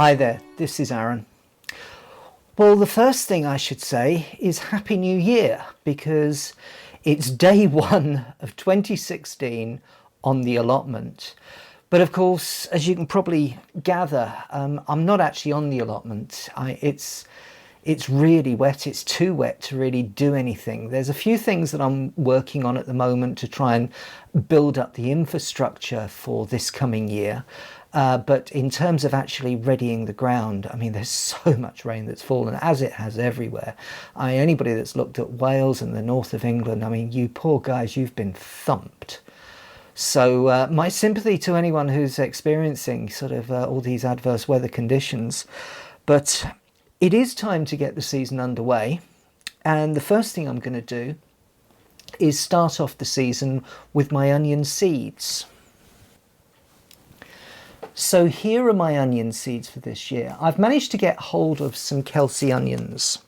Hi there, this is Aaron. Well, the first thing I should say is Happy New Year, because it's day one of 2016 on the allotment. But of course, as you can probably gather, I'm not actually on the allotment. It's really wet. It's too wet to really do anything. There's a few things that I'm working on at the moment to try and build up the infrastructure for this coming year. But in terms of actually readying the ground, I mean, there's so much rain that's fallen, as it has everywhere. Anybody that's looked at Wales and the north of England, I mean, you poor guys, you've been thumped. So my sympathy to anyone who's experiencing sort of all these adverse weather conditions. But it is time to get the season underway. And the first thing I'm going to do is start off the season with my onion seeds. So here are my onion seeds for this year. I've managed to get hold of some Kelsae onions.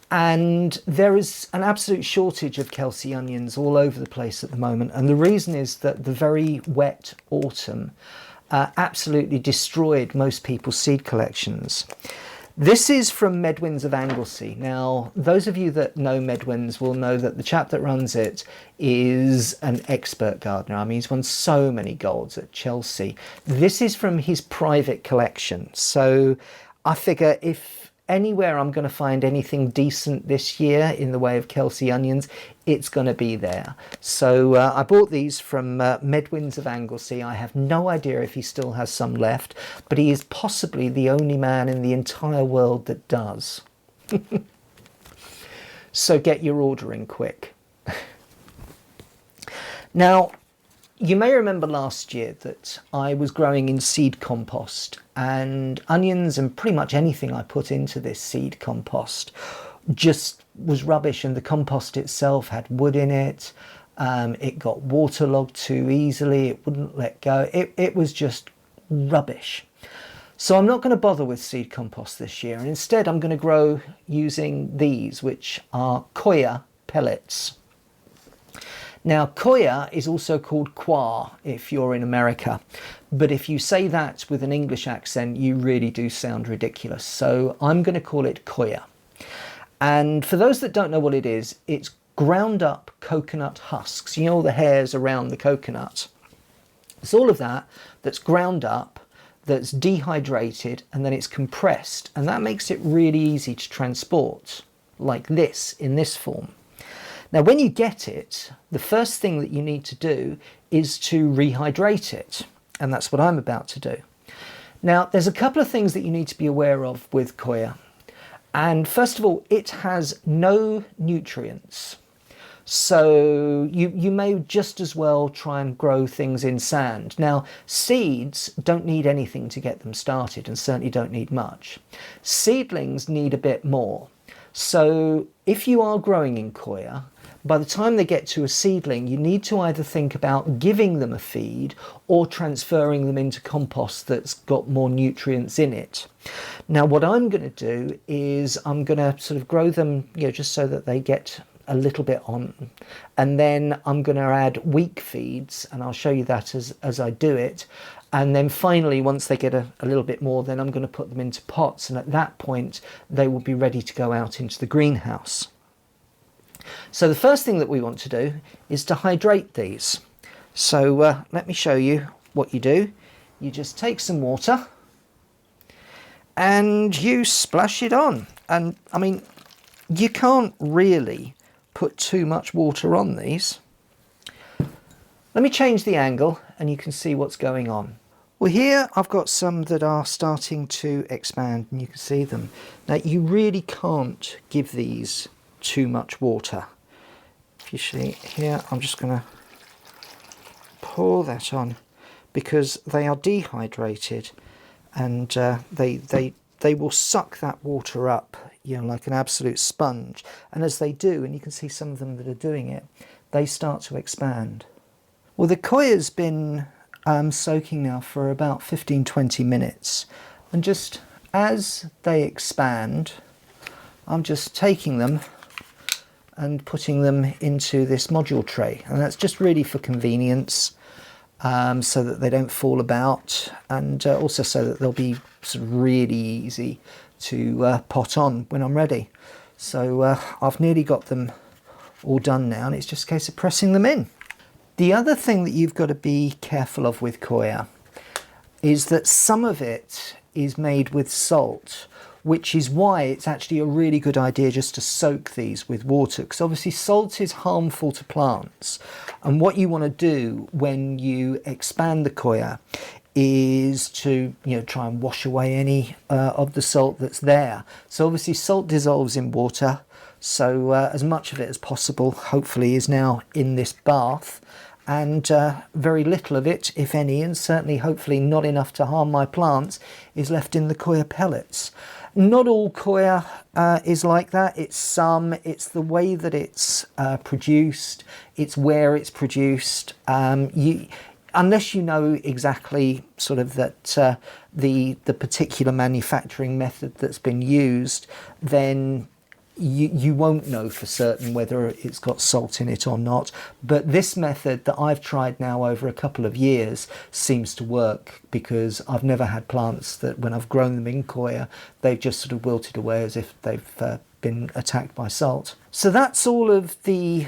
And there is an absolute shortage of Kelsae onions all over the place at the moment. And the reason is that the very wet autumn absolutely destroyed most people's seed collections. This is from Medwyn's of Anglesey. Now, those of you that know Medwyn's will know that the chap that runs it is an expert gardener. I mean, he's won so many golds at Chelsea. This is from his private collection. So I figure if anywhere I'm going to find anything decent this year in the way of Kelsae onions, it's going to be there. So I bought these from Medwyn's of Anglesey. I have no idea if he still has some left, but he is possibly the only man in the entire world that does. So get your order in quick. Now, you may remember last year that I was growing in seed compost, and onions and pretty much anything I put into this seed compost just was rubbish, and the compost itself had wood in it. It got waterlogged too easily. It wouldn't let go. It was just rubbish. So I'm not going to bother with seed compost this year, and instead I'm going to grow using these, which are coir pellets. Now, coir is also called coir if you're in America, but if you say that with an English accent, you really do sound ridiculous. So I'm going to call it coir. And for those that don't know what it is, it's ground up coconut husks. You know, the hairs around the coconut. It's all of that that's ground up, that's dehydrated, and then it's compressed. And that makes it really easy to transport, like this, in this form. Now, when you get it, the first thing that you need to do is to rehydrate it. And that's what I'm about to do. Now, there's a couple of things that you need to be aware of with coir. And first of all, it has no nutrients. So you may just as well try and grow things in sand. Now, seeds don't need anything to get them started, and certainly don't need much. Seedlings need a bit more. So if you are growing in coir, by the time they get to a seedling, you need to either think about giving them a feed or transferring them into compost that's got more nutrients in it. Now, what I'm going to do is I'm going to sort of grow them, just so that they get a little bit on. And then I'm going to add weak feeds, and I'll show you that as I do it. And then finally, once they get a little bit more, then I'm going to put them into pots. And at that point, they will be ready to go out into the greenhouse. So the first thing that we want to do is to hydrate these. So let me show you what you do. You just take some water and you splash it on. And I mean, you can't really put too much water on these. Let me change the angle and you can see what's going on. Well, here I've got some that are starting to expand, and you can see them. Now, you really can't give these too much water. If you see here, I'm just going to pour that on, because they are dehydrated, and they will suck that water up, like an absolute sponge. And as they do, and you can see some of them that are doing it, they start to expand. Well, the coir's been soaking now for about 15-20 minutes, and just as they expand, I'm just taking them and putting them into this module tray, and that's just really for convenience. so that they don't fall about, and also so that they'll be sort of really easy to pot on when I'm ready. So I've nearly got them all done now, and it's just a case of pressing them in. The other thing that you've got to be careful of with coir is that some of it is made with salt, which is why it's actually a really good idea just to soak these with water, because obviously salt is harmful to plants. And what you want to do when you expand the coir is to, you know, try and wash away any of the salt that's there. So obviously salt dissolves in water, so as much of it as possible hopefully is now in this bath, and very little of it, if any, and certainly hopefully not enough to harm my plants, is left in the coir pellets. Not all coir is like that. It's the way that it's produced, it's where it's produced. Unless you know exactly sort of that the particular manufacturing method that's been used, then you won't know for certain whether it's got salt in it or not. But this method that I've tried now over a couple of years seems to work, because I've never had plants that when I've grown them in coir, they've just sort of wilted away as if they've been attacked by salt. So that's all of the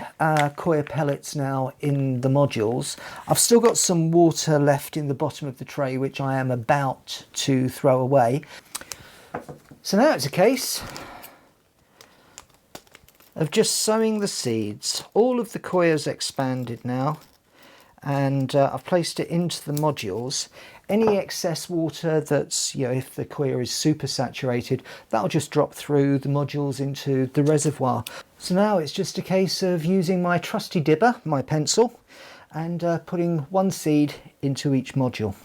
coir pellets now in the modules. I've still got some water left in the bottom of the tray, which I am about to throw away. So now it's a case of just sowing the seeds. All of the coir's expanded now, and I've placed it into the modules. Any excess water that's, you know, if the coir is super saturated, that'll just drop through the modules into the reservoir. So now it's just a case of using my trusty dibber, my pencil, and putting one seed into each module.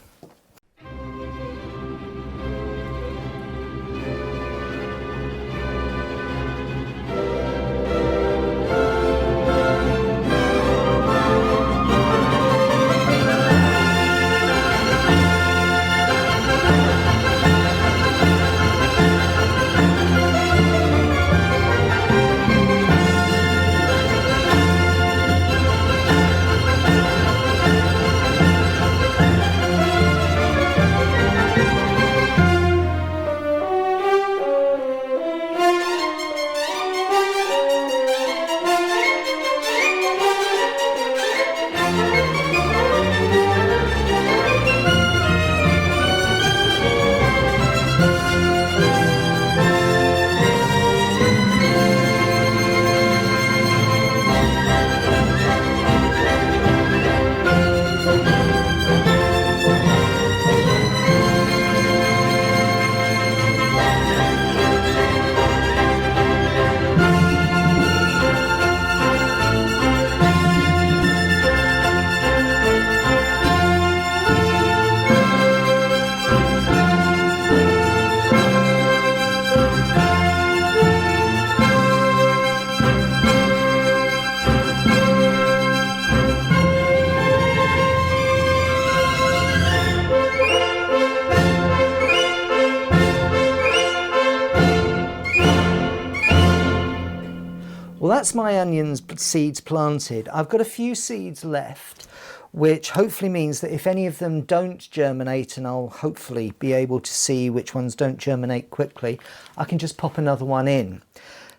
Well, that's my onions seeds planted. I've got a few seeds left, which hopefully means that if any of them don't germinate, and I'll hopefully be able to see which ones don't germinate quickly, I can just pop another one in.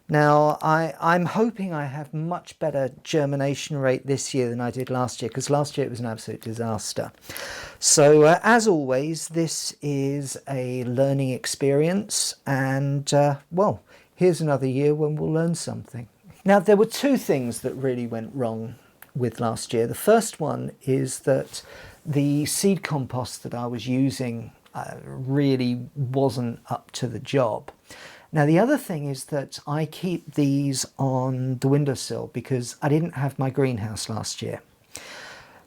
Now, I'm hoping I have much better germination rate this year than I did last year, because last year it was an absolute disaster. So as always, this is a learning experience, and well, here's another year when we'll learn something. Now, there were two things that really went wrong with last year. The first one is that the seed compost that I was using really wasn't up to the job. Now, the other thing is that I keep these on the windowsill because I didn't have my greenhouse last year.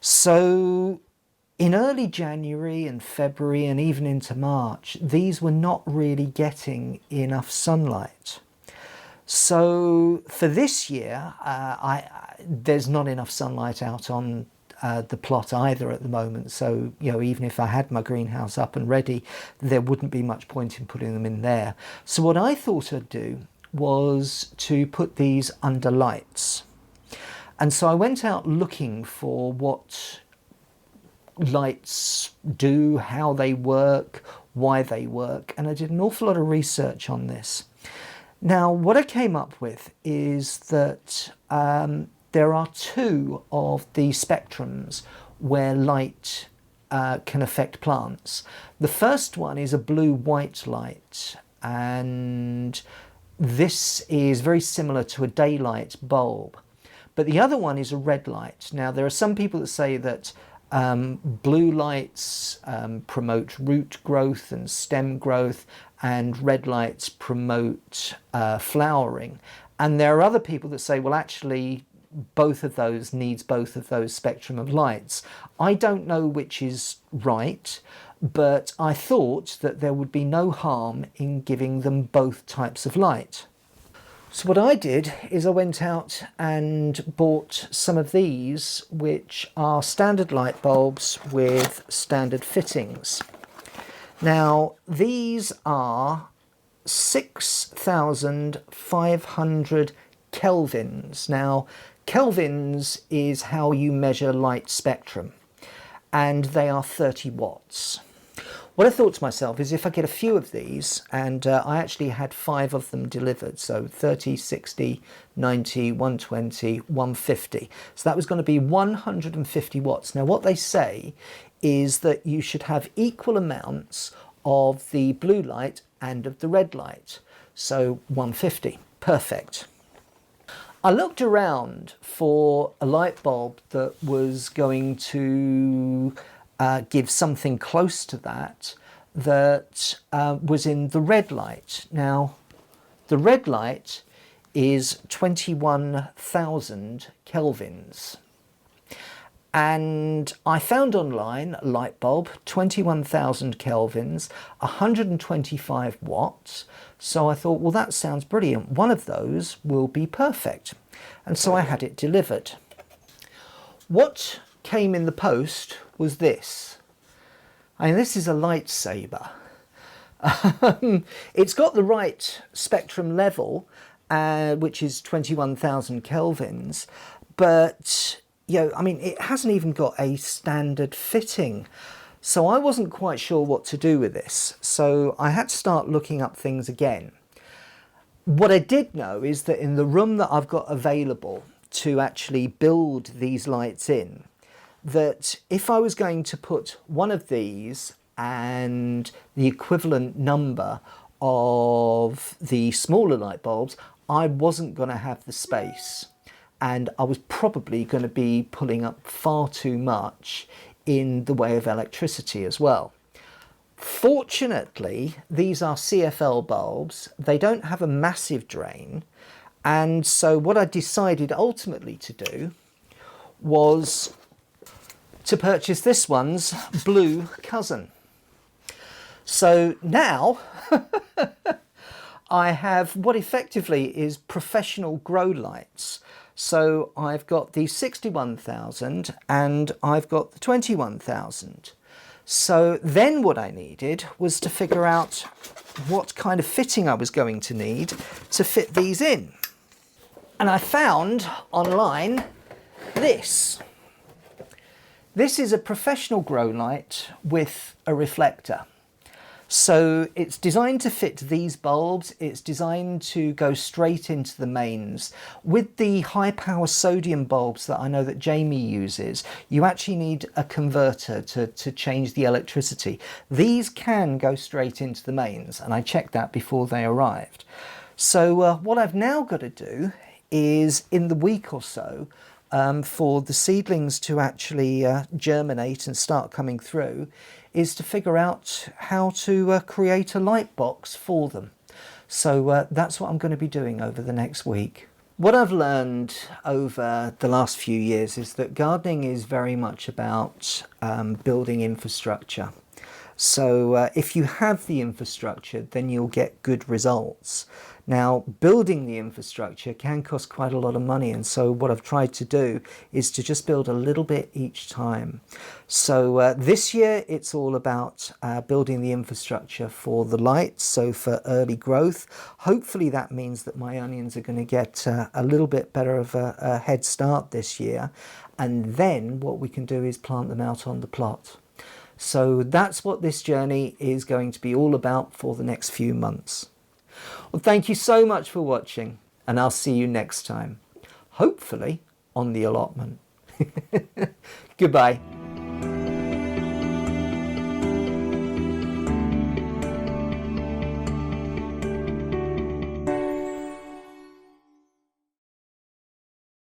So in early January and February and even into March, these were not really getting enough sunlight. So for this year, there's not enough sunlight out on the plot either at the moment. So, you know, even if I had my greenhouse up and ready, there wouldn't be much point in putting them in there. So what I thought I'd do was to put these under lights. And so I went out looking for what lights do, how they work, why they work, and I did an awful lot of research on this. Now, what I came up with is that there are two of the spectrums where light can affect plants. The first one is a blue-white light, and this is very similar to a daylight bulb. But the other one is a red light. Now, there are some people that say that blue lights promote root growth and stem growth, and red lights promote flowering. And there are other people that say, well, actually, both of those needs both of those spectrum of lights. I don't know which is right, but I thought that there would be no harm in giving them both types of light. So what I did is I went out and bought some of these, which are standard light bulbs with standard fittings. Now, these are 6,500 kelvins. Now, kelvins is how you measure light spectrum, and they are 30 watts. What I thought to myself is, if I get a few of these, and I actually had 5 of them delivered, so 30, 60, 90, 120, 150. So that was going to be 150 watts. Now, what they say is that you should have equal amounts of the blue light and of the red light. So 150, perfect. I looked around for a light bulb that was going to give something close to that was in the red light. Now, the red light is 21,000 kelvins. And I found online a light bulb, 21,000 kelvins, 125 watts. So I thought, well, that sounds brilliant. One of those will be perfect. And so I had it delivered. What came in the post was this. I mean, this is a lightsaber. It's got the right spectrum level, which is 21,000 kelvins, but I mean, it hasn't even got a standard fitting. So I wasn't quite sure what to do with this. So I had to start looking up things again. What I did know is that in the room that I've got available to actually build these lights in, that if I was going to put one of these and the equivalent number of the smaller light bulbs, I wasn't going to have the space. And I was probably going to be pulling up far too much in the way of electricity as well. Fortunately, these are CFL bulbs. They don't have a massive drain. And so what I decided ultimately to do was to purchase this one's blue cousin. So now I have what effectively is professional grow lights. So I've got the 61,000 and I've got the 21,000. So then what I needed was to figure out what kind of fitting I was going to need to fit these in. And I found online this. This is a professional grow light with a reflector. So it's designed to fit these bulbs. It's designed to go straight into the mains. With the high power sodium bulbs that I know that Jamie uses, you actually need a converter to change the electricity. These can go straight into the mains, and I checked that before they arrived. So what I've now got to do is, in the week or so, for the seedlings to actually germinate and start coming through, is to figure out how to create a light box for them. So that's what I'm going to be doing over the next week. What I've learned over the last few years is that gardening is very much about building infrastructure. So if you have the infrastructure, then you'll get good results. Now, building the infrastructure can cost quite a lot of money, and so what I've tried to do is to just build a little bit each time. So this year it's all about building the infrastructure for the lights, so for early growth. Hopefully that means that my onions are going to get a little bit better of a head start this year, and then what we can do is plant them out on the plot. So that's what this journey is going to be all about for the next few months. Well, thank you so much for watching, and I'll see you next time, hopefully on the allotment. Goodbye.